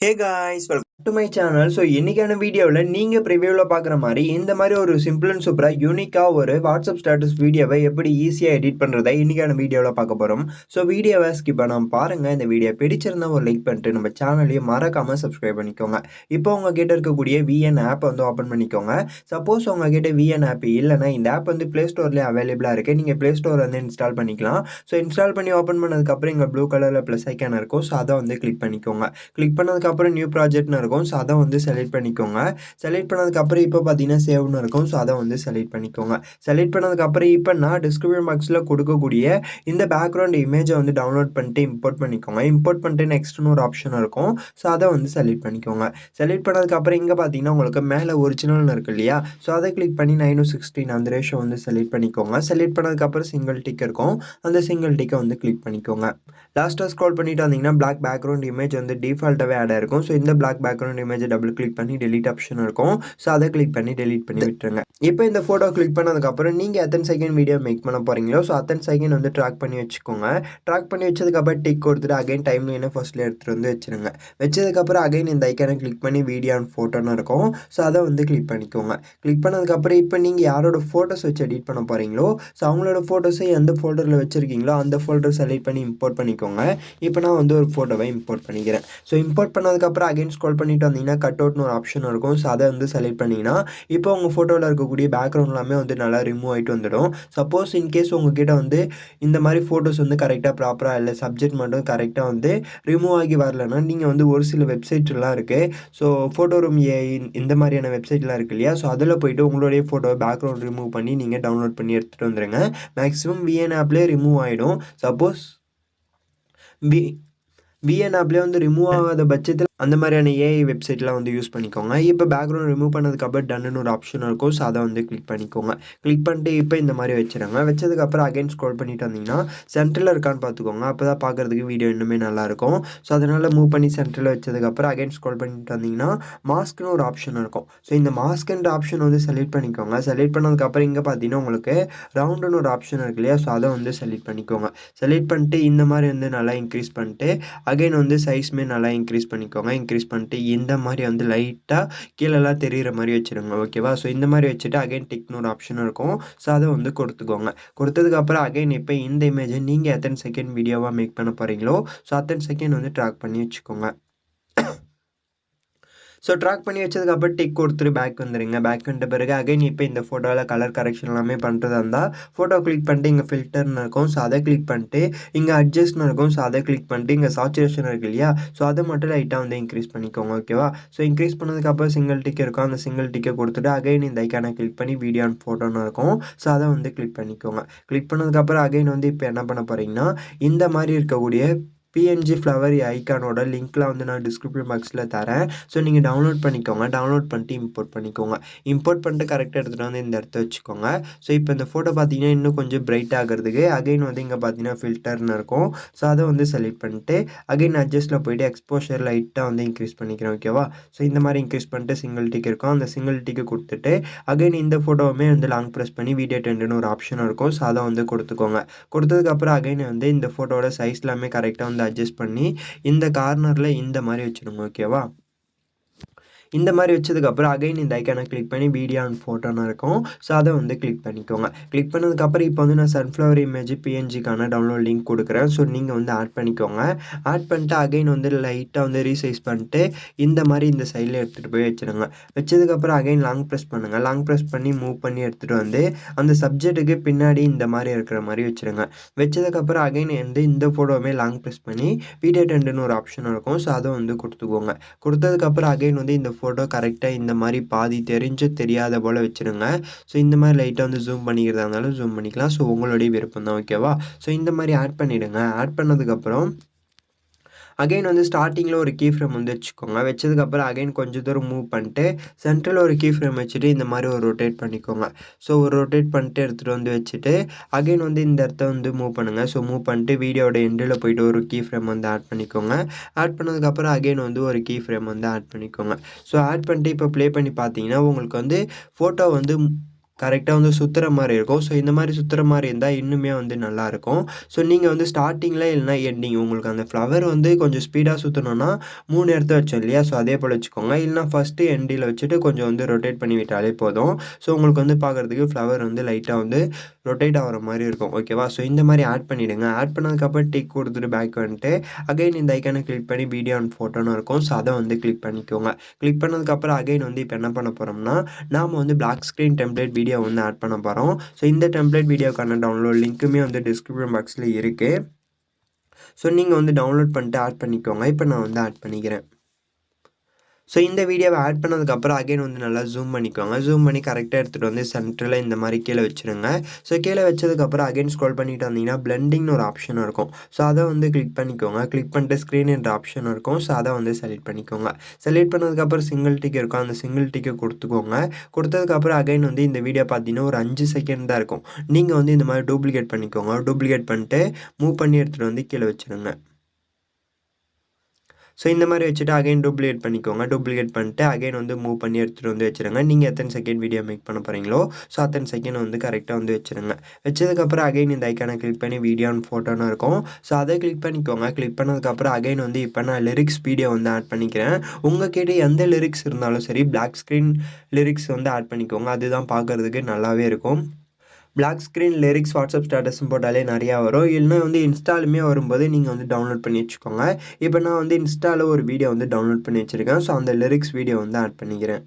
Hey guys, welcome to my channel. So இன்னைக்கான வீடியோவில் நீங்கள் ப்ரிவியூவில் பார்க்குற மாதிரி இந்த மாதிரி ஒரு சிம்பிள் அண்ட் சூப்பராக யூனிக்காக ஒரு வாட்ஸ்அப் ஸ்டேட்டஸ் வீடியோவை எப்படி ஈஸியாக எடிட் பண்ணுறதை இன்னைக்கான வீடியோவில் பார்க்க போகிறோம். ஸோ வீடியோவை ஸ்கிப் பண்ணாமல் பாருங்கள். இந்த வீடியோ பிடிச்சிருந்தா ஒரு லைக் பண்ணிட்டு நம்ம சேனலையும் மறக்காமல் சப்ஸ்கிரைப் பண்ணிக்கோங்க. இப்போ உங்ககிட்ட இருக்கக்கூடிய VN ஆப் வந்து ஓப்பன் பண்ணிக்கோங்க. சப்போஸ் உங்ககிட்ட VN ஆப் இல்லைனா இந்த ஆப் வந்து ப்ளே ஸ்டோர்லேயே அவைலபிளாக இருக்குது. நீங்கள் ப்ளே ஸ்டோர் வந்து இன்ஸ்டால் பண்ணிக்கலாம். ஸோ இன்ஸ்டால் பண்ணி ஓப்பன் பண்ணதுக்கப்புறம் இங்கே ப்ளூ கலரில் ப்ளஸ் ஐக்கான் இருக்கும். ஸோ அதை வந்து கிளிக் பண்ணிக்கோங்க. கிளிக் பண்ணதுக்கப்புறம் நியூ ப்ராஜெக்ட்னு இருக்கும். ஸோ அதை வந்து செலக்ட் பண்ணிக்கோங்க. செலக்ட் பண்ணதுக்கப்புறம் இப்போ பார்த்தீங்கன்னா சேவ்னு இருக்கும். ஸோ அதை வந்து செலக்ட் பண்ணிக்கோங்க. செலக்ட் பண்ணதுக்கப்புறம் இப்போ நான் டிஸ்கிரிப்ஷன் பாக்ஸில் கொடுக்கக்கூடிய இந்த பேக்ரவுண்ட் இமேஜை வந்து டவுன்லோட் பண்ணிட்டு இம்போர்ட் பண்ணிக்கோங்க. இம்போர்ட் பண்ணிட்டு நெக்ஸ்ட்னு ஒரு ஆப்ஷன் இருக்கும். ஸோ அதை வந்து செலக்ட் பண்ணிக்கோங்க. செலக்ட் பண்ணதுக்கப்புறம் இங்கே பார்த்தீங்கன்னா உங்களுக்கு மேலே ஒரிஜினல்னு இருக்கு இல்லையா? ஸோ அதை கிளிக் பண்ணி 9:16 அந்த ரேஷோ வந்து செலக்ட் பண்ணிக்கோங்க. செலக்ட் பண்ணதுக்கப்புறம் சிங்கிள் டிக் இருக்கும். அந்த சிங்கிள் டிக்கை வந்து கிளிக் பண்ணிக்கோங்க. லாஸ்ட்டாக ஸ்க்ரோல் பண்ணிட்டு வந்தீங்கன்னா பிளாக் பேக்ரவுண்ட் இமேஜ் வந்து டிஃபால்ட்டாகவே ஆட் ஆயிருக்கும். ஸோ இந்த பிளாக் பேக்ரவுண்ட் இமேஜை டபுள் கிளிக் பண்ணி டெலிட் ஆப்ஷன் இருக்கும். ஸோ அதை கிளிக் பண்ணி டெலிட் பண்ணி விட்டுருங்க. இப்போ இந்த ஃபோட்டோ கிளிக் பண்ணதுக்கப்புறம் நீங்கள் எத்தனை செகண்ட் வீடியோ மேக் பண்ண போகிறீங்களோ ஸோ அத்தனை செகண்ட் வந்து ட்ராக் பண்ணி வச்சுக்கோங்க. ட்ராக் பண்ணி வச்சதுக்கப்புறம் டிக் கொடுத்துட்டு அகைன் டைம் லைனை ஃபர்ஸ்ட்டில் எடுத்துகிட்டு வந்து வச்சுருங்க. வச்சதுக்கப்புறம் அகைன் இந்த ஐக்கானை கிளிக் பண்ணி வீடியோ அண்ட் ஃபோட்டோன்னு இருக்கும். ஸோ அதை வந்து கிளிக் பண்ணிக்கோங்க. கிளிக் பண்ணதுக்கப்புறம் இப்போ நீங்கள் யாரோட ஃபோட்டோஸ் வச்சு எடிட் பண்ண போகிறீங்களோ ஸோ அவங்களோட ஃபோட்டோஸை எந்த ஃபோல்டரில் வச்சுருக்கீங்களோ அந்த ஃபோல்டர் செலக்ட் பண்ணி இம்போர்ட் பண்ணிக்கோங்க. இப்போ நான் வந்து ஒரு ஃபோட்டோவை இம்போர்ட் பண்ணிக்கிறேன். ஸோ இம்போர்ட் பண்ணதுக்கப்புறம் அகைன் ஸ்க்ரோல் பண்ணிட்டு வந்தீங்கன்னா கட் அவுட்னு ஒரு ஆப்ஷன் இருக்கும். ஸோ அதை வந்து செலக்ட் பண்ணிங்கன்னா இப்போ உங்கள் ஃபோட்டோவில் இருக்கக்கூடிய பேக்ரவுண்ட் எல்லாமே வந்து நல்லா ரிமூவ் ஆகிட்டு வந்துடும். சப்போஸ் இன்கேஸ் உங்ககிட்ட வந்து இந்த மாதிரி ஃபோட்டோஸ் வந்து கரெக்டாக ப்ராப்பராக இல்லை சப்ஜெக்ட் மட்டும் கரெக்டாக வந்து ரிமூவ் ஆகி வரலன்னா நீங்கள் வந்து ஒரு சில வெப்சைட்லாம் இருக்குது. ஸோ ஃபோட்டோ ரூம் இந்த மாதிரியான வெப்சைட்லாம் இருக்குது இல்லையா? ஸோ அதில் போய்ட்டு உங்களுடைய ஃபோட்டோவை பேக்ரவுண்ட் ரிமூவ் பண்ணி நீங்கள் டவுன்லோட் பண்ணி எடுத்துகிட்டு வந்துடுங்க. மேக்ஸிமம் VN ஆப்லேயே ரிமூவ் ஆகிடும். சப்போஸ் VN ஆப்லேயே வந்து ரிமூவ் ஆகாத பட்சத்தில் அந்த மாதிரியான AI வெப்சைட்லாம் வந்து யூஸ் பண்ணிக்கோங்க. இப்போ பேக்ரவுண்ட் ரிமூவ் பண்ணதுக்கப்புறம் டன்னு ஒரு ஆப்ஷன் இருக்கும். ஸோ அதை வந்து கிளிக் பண்ணிக்கோங்க. கிளிக் பண்ணிட்டு இப்போ இந்த மாதிரி வச்சுருங்க. வச்சதுக்கப்புறம் அகைன் ஸ்க்ரோல் பண்ணிட்டு வந்தீங்கன்னா சென்டரில் இருக்கான்னு பார்த்துக்கோங்க. அப்போ தான் பார்க்குறதுக்கு வீடியோ இன்னுமே நல்லாயிருக்கும். ஸோ அதனால் மூவ் பண்ணி சென்டரில் வச்சதுக்கப்புறம் அகைன் ஸ்க்ரோல் பண்ணிட்டு வந்தீங்கன்னா மாஸ்க்னு ஒரு ஆப்ஷன் இருக்கும். ஸோ இந்த மாஸ்க்ன்ற ஆப்ஷன் வந்து செலக்ட் பண்ணிக்கோங்க. செலக்ட் பண்ணதுக்கப்புறம் இங்கே பார்த்தீங்கன்னா உங்களுக்கு ரவுண்டுன்னு ஒரு ஆப்ஷன் இருக்கு இல்லையா? ஸோ அதை வந்து செலக்ட் பண்ணிக்கோங்க. செலக்ட் பண்ணிட்டு இந்த மாதிரி வந்து நல்லா இன்க்ரீஸ் பண்ணிட்டு அகைன் வந்து சைஸ்மே நல்லா இன்க்ரீஸ் பண்ணிக்கோங்க. இன்க்ரீஸ் பண்ணிட்டு இந்த மாதிரி வந்து லைட்டாக கீழெல்லாம் தெரிகிற மாதிரி வச்சுருங்க. ஓகேவா? ஸோ இந்த மாதிரி வச்சுட்டு அகைன் டிக்னு ஒரு ஆப்ஷன் இருக்கும். ஸோ அதை வந்து கொடுத்துக்கோங்க. கொடுத்ததுக்கப்புறம் அகைன் இப்போ இந்த இமேஜை நீங்கள் எத்தனை செகண்ட் வீடியோவாக மேக் பண்ண போகிறீங்களோ ஸோ அத்தனை செகண்ட் வந்து ட்ராக் பண்ணி வச்சுக்கோங்க. ஸோ ட்ராக் பண்ணி வச்சதுக்கப்புறம் டிக் கொடுத்துட்டு பேக் வந்துடுங்க. பேக் வந்துட்ட பிறகு அகைன் இப்போ இந்த ஃபோட்டோவில் கலர் கரெக்ஷன் எல்லாமே பண்ணுறதா இருந்தால் ஃபோட்டோ கிளிக் பண்ணிட்டு இங்கே ஃபில்டர்னு இருக்கும். ஸோ அதை கிளிக் பண்ணிட்டு இங்கே அட்ஜஸ்ட்னு இருக்கும். ஸோ அதை கிளிக் பண்ணிட்டு இங்கே சாச்சுரேஷன் இருக்குது இல்லையா? ஸோ அதை மட்டும் லைட்டாக வந்து இன்க்ரீஸ் பண்ணிக்கோங்க. ஓகேவா? ஸோ இன்க்ரீஸ் பண்ணதுக்கப்புறம் சிங்கிள் டிக் இருக்கும். அந்த சிங்கிள் டிக்கை கொடுத்துட்டு அகைன் இந்த ஐக்கானை கிளிக் பண்ணி வீடியோ அண்ட் ஃபோட்டோன்னு இருக்கும். ஸோ அதை வந்து கிளிக் பண்ணிக்கோங்க. கிளிக் பண்ணதுக்கப்புறம் அகைன் வந்து இப்போ என்ன பண்ண போகிறீங்கன்னா இந்த மாதிரி இருக்கக்கூடிய PNG ஃப்ளவர் ஐக்கானோட லிங்க்லாம் வந்து நான் டிஸ்கிரிப்ஷன் பாக்ஸில் தரேன். ஸோ நீங்கள் டவுன்லோட் பண்ணிக்கோங்க. டவுன்லோட் பண்ணிட்டு இம்போர்ட் பண்ணிக்கோங்க. இம்போர்ட் பண்ணிட்டு கரெக்டாக எடுத்துகிட்டு வந்து இந்த இடத்த வச்சுக்கோங்க. ஸோ இப்போ இந்த ஃபோட்டோ பார்த்தீங்கன்னா இன்னும் கொஞ்சம் பிரைட் ஆகிறதுக்கு அகைன் வந்து இங்கே பார்த்தீங்கன்னா ஃபில்டர்னு இருக்கும். ஸோ அதை வந்து செலக்ட் பண்ணிட்டு அகைன் அட்ஜஸ்ட்டில் போய்ட்டு எக்ஸ்போஷர் லைட்டாக வந்து இன்க்ரீஸ் பண்ணிக்கிறேன். ஓகேவா? ஸோ இந்த மாதிரி இன்க்ரீஸ் பண்ணிட்டு சிங்கிள் டிக் இருக்கும். அந்த சிங்கிள் டிக்கை கொடுத்துட்டு அகைன் இந்த ஃபோட்டோவுமே வந்து லாங் ப்ரெஸ் பண்ணி வீடியோ டெண்டுன்னு ஒரு ஆப்ஷன் இருக்கும். ஸோ அதை வந்து கொடுத்துக்கோங்க. கொடுத்ததுக்கப்புறம் அகைன் வந்து இந்த ஃபோட்டோவோட சைஸ் எல்லாமே கரெக்டாக வந்து அட்ஜஸ்ட் பண்ணி இந்த கார்னரில் இந்த மாதிரி வச்சுருங்க. ஓகேவா? இந்த மாதிரி வச்சதுக்கப்புறம் அகைன் இந்த ஐக்கானை கிளிக் பண்ணி வீடியோ அண்ட் ஃபோட்டோன்னு இருக்கும். ஸோ அதை வந்து கிளிக் பண்ணிக்கோங்க. கிளிக் பண்ணதுக்கப்புறம் இப்போ வந்து நான் சன்ஃப்ளவர் இமேஜ் PNGக்கான டவுன்லோட் லிங்க் கொடுக்குறேன். ஸோ நீங்கள் வந்து ஆட் பண்ணிக்கோங்க. ஆட் பண்ணிட்டு அகைன் வந்து லைட்டாக வந்து ரீசைஸ் பண்ணிட்டு இந்த மாதிரி இந்த சைடில் எடுத்துகிட்டு போய் வச்சுருங்க. வச்சதுக்கப்புறம் அகைன் லாங் ப்ரெஸ் பண்ணுங்கள். லாங் ப்ரெஸ் பண்ணி மூவ் பண்ணி எடுத்துகிட்டு வந்து அந்த சப்ஜெக்ட்டுக்கு பின்னாடி இந்த மாதிரி இருக்கிற மாதிரி வச்சுருங்க. வச்சதுக்கப்புறம் அகைன் வந்து இந்த ஃபோட்டோவுமே லாங் ப்ரெஸ் பண்ணி வீடியோ டெண்டுன்னு ஒரு ஆப்ஷன் இருக்கும். ஸோ அதை வந்து கொடுத்துக்கோங்க. கொடுத்ததுக்கப்புறம் அகைன் வந்து இந்த ஃபோட்டோ கரெக்டாக இந்த மாதிரி பாதி தெரியாத போல் வச்சுருங்க. ஸோ இந்த மாதிரி லைட்டாக வந்து ஜூம் பண்ணிக்கிறதா இருந்தாலும் ஜூம் பண்ணிக்கலாம். ஸோ உங்களுடைய விருப்பம் தான். ஓகேவா? ஸோ இந்த மாதிரி ஆட் பண்ணிவிடுங்க. ஆட் பண்ணதுக்கப்புறம் அகைன் வந்து ஸ்டார்டிங்கில் ஒரு கீ ஃப்ரேம் வந்து வச்சுக்கோங்க. வச்சதுக்கப்புறம் அகைன் கொஞ்சம் தூரம் மூவ் பண்ணிட்டு சென்டரில் ஒரு கீ ஃப்ரேம் வச்சுட்டு இந்த மாதிரி ஒரு ரொட்டேட் பண்ணிக்கோங்க. ஸோ ஒரு ரொட்டேட் பண்ணிட்டு எடுத்துகிட்டு வந்து வச்சுட்டு அகைன் வந்து இந்த இடத்த வந்து மூவ் பண்ணுங்கள். ஸோ மூவ் பண்ணிட்டு வீடியோட எண்டில் போய்ட்டு ஒரு கீ ஃப்ரேம் வந்து ஆட் பண்ணிக்கோங்க. ஆட் பண்ணதுக்கப்புறம் அகைன் வந்து ஒரு கீ ஃப்ரேம் வந்து ஆட் பண்ணிக்கோங்க. ஸோ ஆட் பண்ணிட்டு இப்போ ப்ளே பண்ணி பார்த்தீங்கன்னா உங்களுக்கு வந்து ஃபோட்டோ வந்து கரெக்ட்டா வந்து சுத்துற மாரி இருக்கும். ஸோ இந்த மாரி சுத்துற மாரி இருந்தா இன்னுமே வந்து நல்லாயிருக்கும். ஸோ நீங்க வந்து ஸ்டார்ட்டிங்ல இல்லன்னா எண்டிங் உங்களுக்கு அந்த ஃப்ளவர் வந்து கொஞ்சம் ஸ்பீடா சுத்தணும்னா 3 இடத்த வச்சோம் இல்லையா? ஸோ அதே போல வச்சுக்கோங்க. இல்லன்னா ஃபர்ஸ்ட்டு எண்டில வச்சுட்டு கொஞ்சம் வந்து ரொட்டேட் பண்ணி விட்டாலே போதும். ஸோ உங்களுக்கு வந்து பார்க்கறதுக்கு ஃப்ளவர் வந்து லைட்டா வந்து ரொட்டேட் ஆகுற மாரி இருக்கும். ஓகேவா? ஸோ இந்த மாரி ஆட் பண்ணிடுங்க. ஆட் பண்ணதுக்கப்புறம் டிக் குடுத்துட்டு பேக் வந்துட்டு, அகைன் இந்த ஐகான கிளிக் பண்ணி வீடியோ அண்ட் ஃபோட்டோன்னு இருக்கும். ஸோ அத வந்து கிளிக் பண்ணிக்கோங்க. கிளிக் பண்ணதுக்கப்புறம் அகைன் வந்து இப்ப என்ன பண்ண போறோம்னா, நாம வந்து பிளாக் ஸ்க்ரீன் டெம்ப்ளேட் வீடியோ வந்து ஆட் பண்ண போறோம். ஸோ இந்த டெம்ப்ளேட் வீடியோக்கான டவுன்லோட் லிங்க்குமே வந்து டிஸ்கிரிப்ஷன் பாக்ஸ்ல இருக்கு. ஸோ நீங்க வந்து டவுன்லோட் பண்ணிட்டு ஆட் பண்ணிக்கோங்க. இப்ப நான் வந்து ஆட் பண்ணிக்கிறேன். ஸோ இந்த வீடியோவ ஆட் பண்ணதுக்கப்புறம் அகைன் வந்து நல்லா ஜூம் பண்ணிக்கோங்க. ஜூம் பண்ணி கரெக்ட்டா எடுத்துட்டு வந்து சென்டர்ல இந்த மாரி கீழ வச்சுருங்க. ஸோ கீழ வச்சதுக்கப்புறம் அகைன் ஸ்க்ரோல் பண்ணிட்டு வந்தீங்கன்னா, பிளெண்டிங்னு ஒரு ஆப்ஷன் இருக்கும். ஸோ அத வந்து கிளிக் பண்ணிக்கோங்க. கிளிக் பண்ணிட்டு ஸ்க்ரீன் என்ற ஆப்ஷன் இருக்கும். ஸோ அத வந்து செலக்ட் பண்ணிக்கோங்க. செலக்ட் பண்ணதுக்கப்புறம் சிங்கிள் டிக் இருக்கும். அந்த சிங்கிள் டிக்க குடுத்துக்கோங்க. குடுத்ததுக்கப்புறம் அகைன் வந்து இந்த வீடியோ பார்த்தீங்கன்னா, ஒரு 5 செகண்ட் தான் இருக்கும். நீங்க வந்து இந்த மாரி டூப்ளிகேட் பண்ணிக்கோங்க. டூப்ளிகேட் பண்ணிட்டு மூவ் பண்ணி எடுத்துட்டு வந்து கீழ வச்சுருங்க. ஸோ இந்த மாரி வச்சுட்டு அகைன் டூப்ளிகேட் பண்ணிக்கோங்க. டூப்ளிகேட் பண்ணிட்டு அகைன் வந்து மூவ் பண்ணி எடுத்துட்டு வந்து வச்சுருங்க. நீங்க எத்தன செகண்ட் வீடியோ மேக் பண்ண போறீங்களோ, ஸோ அத்தன செகண்ட் வந்து கரெக்ட்டா வந்து வச்சுருங்க. வச்சதுக்கப்புறம் அகைன் இந்த ஐகான கிளிக் பண்ணி வீடியோ அண்ட் ஃபோட்டோன்னு இருக்கும். ஸோ அத கிளிக் பண்ணிக்கோங்க. கிளிக் பண்ணதுக்கப்புறம் அகைன் வந்து இப்ப நான் லிரிக்ஸ் வீடியோ வந்து ஆட் பண்ணிக்கிறேன். உங்ககிட்ட எந்த லிரிக்ஸ் இருந்தாலும் சரி, பிளாக் ஸ்க்ரீன் லிரிக்ஸ் வந்து ஆட் பண்ணிக்கோங்க. அதுதான் பார்க்கறதுக்கு நல்லாவே இருக்கும். பிளாக் ஸ்க்ரீன் லிரிக்ஸ் வாட்ஸ்அப் ஸ்டேட்டஸ்ன்னு போட்டாலே நெறையா வரும். இல்லன்னா வந்து இன்ஸ்டாலுமே வரும்போது நீங்க வந்து டவுன்லோட் பண்ணி வச்சுக்கோங்க. இப்ப நான் வந்து இன்ஸ்டால ஒரு வீடியோ வந்து டவுன்லோட் பண்ணி வச்சிருக்கேன். ஸோ அந்த லிரிக்ஸ் வீடியோ வந்து ஆட் பண்ணிக்கிறேன்.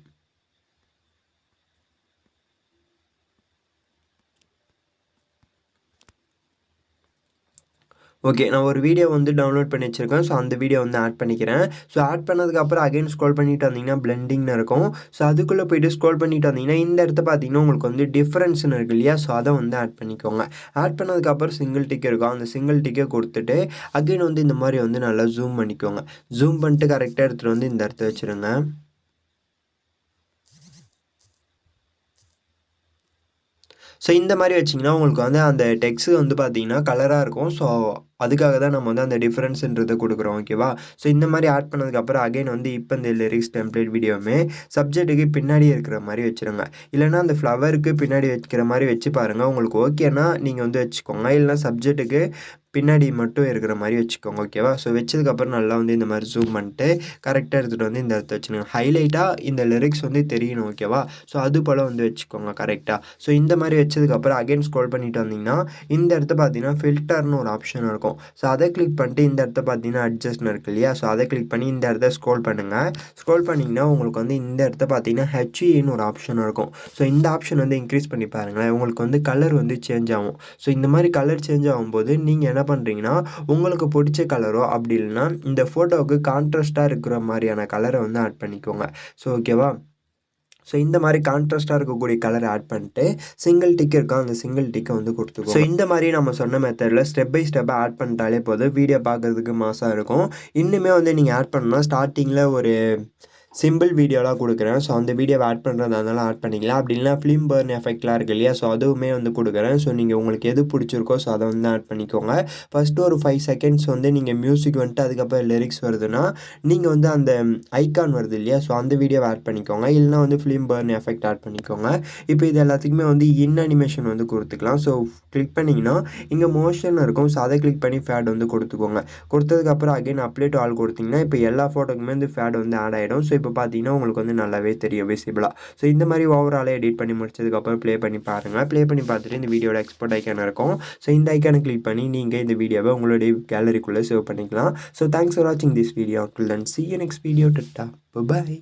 ஓகே. நான் ஒரு வீடியோ வந்து டவுன்லோட் பண்ணி வச்சிருக்கேன். ஸோ அந்த வீடியோ வந்து ஆட் பண்ணிக்கிறேன். ஸோ ஆட் பண்ணதுக்கப்புறம் அகைன் ஸ்க்ரோல் பண்ணிட்டு வந்தீங்கன்னா, பிளெண்டிங்னு இருக்கும். ஸோ அதுக்குள்ள போயிட்டு ஸ்க்ரோல் பண்ணிட்டு வந்தீங்கன்னா, இந்த இடத்த பார்த்தீங்கன்னா, உங்களுக்கு வந்து டிஃபரன்ஸ்ன்னு இருக்கு இல்லையா? ஸோ அத வந்து ஆட் பண்ணிக்கோங்க. ஆட் பண்ணதுக்கப்புறம் சிங்கிள் டிக் இருக்கும். அந்த சிங்கிள் டிக்க குடுத்துட்டு, அகைன் வந்து இந்த மாரி வந்து நல்லா ஜூம் பண்ணிக்கோங்க. ஜூம் பண்ணிட்டு கரெக்ட்டா எடுத்துட்டு வந்து இந்த இடத்துல வச்சுருங்க. ஸோ இந்த மாரி வச்சீங்கன்னா, உங்களுக்கு வந்து அந்த டெக்ஸ்ட் வந்து பார்த்தீங்கன்னா, கலரா இருக்கும். ஸோ அதுக்காக தான் நம்ம வந்து அந்த டிஃபரன்ஸ்ன்றத குடுக்குறோம். ஓகேவா? ஸோ இந்த மாரி ஆட் பண்ணதுக்கப்புறம் அகைன் வந்து இப்ப இந்த லிரிக்ஸ் டெம்ப்ளேட் வீடியோவுமே சப்ஜெக்ட்டுக்கு பின்னாடி இருக்கிற மாரி வச்சுருங்க. இல்லன்னா அந்த ஃப்ளவருக்கு பின்னாடி வைக்கிற மாரி வச்சு பாருங்க. உங்களுக்கு ஓகேன்னா, நீங்க வந்து வச்சுக்கோங்க. இல்லன்னா சப்ஜெக்ட்டுக்கு பின்னாடி மட்டும் இருக்கிற மாரி வச்சுக்கோங்க. ஓகேவா? ஸோ வச்சதுக்கப்புறம் நல்லா வந்து இந்த மாரி ஜூம் பண்ணிட்டு, கரெக்ட்டா எடுத்துட்டு வந்து இந்த இடத்துல வச்சுருங்க. ஹைலைட்டா இந்த லிரிக்ஸ் வந்து தெரியணும். ஓகேவா? ஸோ அது போல வந்து வச்சுக்கோங்க கரெக்ட்டா. ஸோ இந்த மாரி வச்சதுக்கப்புறம் அகைன் ஸ்க்ரோல் பண்ணிட்டு வந்தீங்கன்னா, இந்த இடத்த பார்த்தீங்கன்னா, ஃபில்டர்ன்னு ஒரு ஆப்ஷன் இருக்கும். ஸோ அத கிளிக் பண்ணிட்டு இந்த இடத்த பார்த்தீங்கன்னா, அட்ஜஸ்ட்ன்னு இருக்கு இல்லையா? ஸோ அத கிளிக் பண்ணி இந்த இடத்த ஸ்க்ரோல் பண்ணுங்க. ஸ்க்ரோல் பண்ணீங்கன்னா, உங்களுக்கு வந்து இந்த இடத்த பார்த்தீங்கன்னா, HEன்னு ஒரு ஆப்ஷன் இருக்கும். ஸோ இந்த ஆப்ஷன் வந்து இன்க்ரீஸ் பண்ணி பாருங்களேன். உங்களுக்கு வந்து கலர் வந்து சேஞ்ச் ஆகும். ஸோ இந்த மாரி கலர் சேஞ்ச் ஆகும்போது, நீங்க என்ன பண்றீங்கன்னா, உங்களுக்கு புடிச்ச கலரோ அப்படி இல்லன்னா, இந்த ஃபோட்டோவுக்கு கான்ட்ராஸ்ட்டா இருக்கிற மாரியான கலர வந்து ஆட் பண்ணிக்கோங்க. ஸோ ஓகேவா? ஸோ இந்த மாரி கான்ட்ராஸ்ட்டா இருக்கக்கூடிய கலர ஆட் பண்ணிட்டு, சிங்கிள் டிக் இருக்கா, அந்த சிங்கிள் டிக்க வந்து குடுத்துக்கோங்க. ஸோ இந்த மாரி நம்ம சொன்ன மெத்தட்ல ஸ்டெப் பை ஸ்டெப்பா ஆட் பண்ணிட்டாலே போதும். வீடியோ பார்க்கறதுக்கு மாஸா இருக்கும். இன்னுமே வந்து நீங்க ஆட் பண்ணணும்னா, ஸ்டார்ட்டிங்ல ஒரு சிம்பிள் வீடியோலாம் குடுக்குறேன். ஸோ அந்த வீடியோவ ஆட் பண்றதா இருந்தாலும் ஆட் பண்ணிக்கலாம். அப்படி இல்லனா ஃபிலிம் பர்ன் எஃபெக்ட்லாம் இருக்கு இல்லையா? ஸோ அதுவுமே வந்து குடுக்குறேன். ஸோ நீங்க உங்களுக்கு எது புடிச்சிருக்கோ, ஸோ அத வந்து ஆட் பண்ணிக்கோங்க. ஃபர்ஸ்ட்டு ஒரு 5 செகண்ட்ஸ் வந்து நீங்க மியூசிக் வந்துட்டு அதுக்கப்புறம் லிரிக்ஸ் வருதுன்னா, நீங்க வந்து அந்த ஐகான் வருது இல்லையா? ஸோ அந்த வீடியோவ ஆட் பண்ணிக்கோங்க. இல்லனா வந்து ஃபிலிம் பர்ன் எஃபெக்ட் ஆட் பண்ணிக்கோங்க. இப்போ இது எல்லாத்துக்குமே வந்து இன் அனிமேஷன் வந்து குடுத்துக்கலாம். ஸோ கிளிக் பண்ணீங்கன்னா, இங்க மோஷன் இருக்கும். ஸோ அத கிளிக் பண்ணி ஃபேட் வந்து குடுத்துக்கோங்க. குடுத்ததுக்கப்புறம் அகைன் அப்ளை டூ ஆல் குடுத்தீங்கன்னா, இப்போ எல்லா ஃபோட்டோக்குமே வந்து ஃபேட் வந்து ஆட் ஆயிடும். ஸோ இப்போ பார்த்தீங்கன்னா, உங்களுக்கு வந்து நல்லாவே தெரியும் விசிபிளா. ஸோ இந்த மாரி ஓவராலா எடிட் பண்ணி முடிச்சதுக்கப்புறம் ப்ளே பண்ணி பாருங்க. ப்ளே பண்ணி பார்த்துட்டு இந்த வீடியோட எக்ஸ்போர்ட் ஐகான் இருக்கும். ஸோ இந்த ஐகான கிளிக் பண்ணி நீங்க இந்த வீடியோவ உங்களுடைய கேலரிக்குள்ள சேவ் பண்ணிக்கலாம். ஸோ தேங்க்ஸ் ஃபார் வாட்சிங் this video. Till then see you next video. Tata. By.